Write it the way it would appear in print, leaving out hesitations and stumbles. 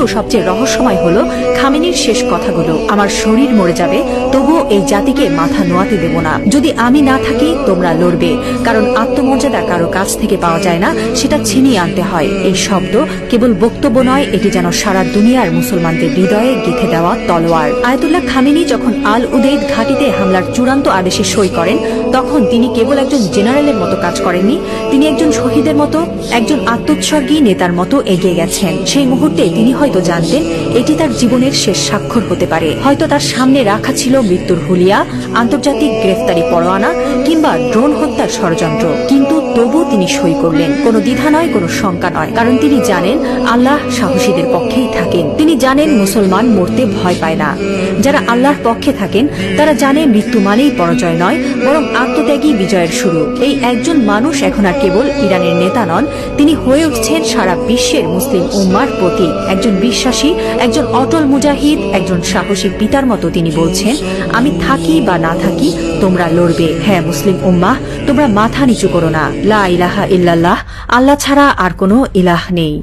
কিন্তু সবচেয়ে রহস্যময় হলো খামেনির শেষ কথাগুলো, আমার শরীর মরে যাবে তবুও এই জাতিকে মাথা নোয়াতে দেব না। যদি আমি না থাকি তোমরা লড়বে, কারণ আত্মমর্যাদা কারো কাছ থেকে পাওয়া যায় না, সেটা ছিনিয়ে আনতে হয়। এই শব্দ কেবল বক্তব্য নয়, এটি যেন সারা দুনিয়ার মুসলমানদের হৃদয়ে গেঁথে দেওয়া তলোয়ার। আয়াতুল্লাহ খামেনি যখন আল উদেইদ ঘাঁটিতে হামলার চূড়ান্ত আদেশে সই করেন, তখন তিনি কেবল একজন জেনারেলের মতো কাজ করেননি, তিনি একজন শহীদের মতো, একজন আত্মোৎসর্গী নেতার মতো এগিয়ে গেছেন। সেই মুহূর্তে তিনি হয়তো জানতেন এটি তার জীবনের শেষ স্বাক্ষর হতে পারে। হয়তো তার সামনে রাখা ছিল মৃত্যুর হুলিয়া, আন্তর্জাতিক গ্রেফতারি পরোয়ানা কিংবা ড্রোন হত্যার ষড়যন্ত্র, কিন্তু তবু তিনি সই করলেন। কোনো দ্বিধা নয়, কোনো শঙ্কা নয়, কারণ তিনি জানেন আল্লাহ সাহসীদের পক্ষেই থাকেন। তিনি জানেন মুসলমান মরতে ভয় পায় না। যারা আল্লাহর পক্ষে থাকেন তারা জানে মৃত্যু মানেই পরাজয় নয়, বরং আত্মত্যাগী বিজয়ের শুরু। এই একজন মানুষ এখন আর কেবল ইরানের নেতা নন, তিনি হয়ে উঠছেন সারা বিশ্বের মুসলিম উম্মার প্রতীক। একজন বিশ্বাসী, একজন অটল মুজাহিদ, একজন সাহসী পিতার মতো তিনি বলছেন, আমি থাকি বা না থাকি তোমরা লড়বে। হ্যাঁ মুসলিম উম্মাহ, তোমরা মাথা নিচু করো না। লা ইলাহা ইল্লাল্লাহ, আল্লাহ ছাড়া আর কোনো ইলাহ নেই।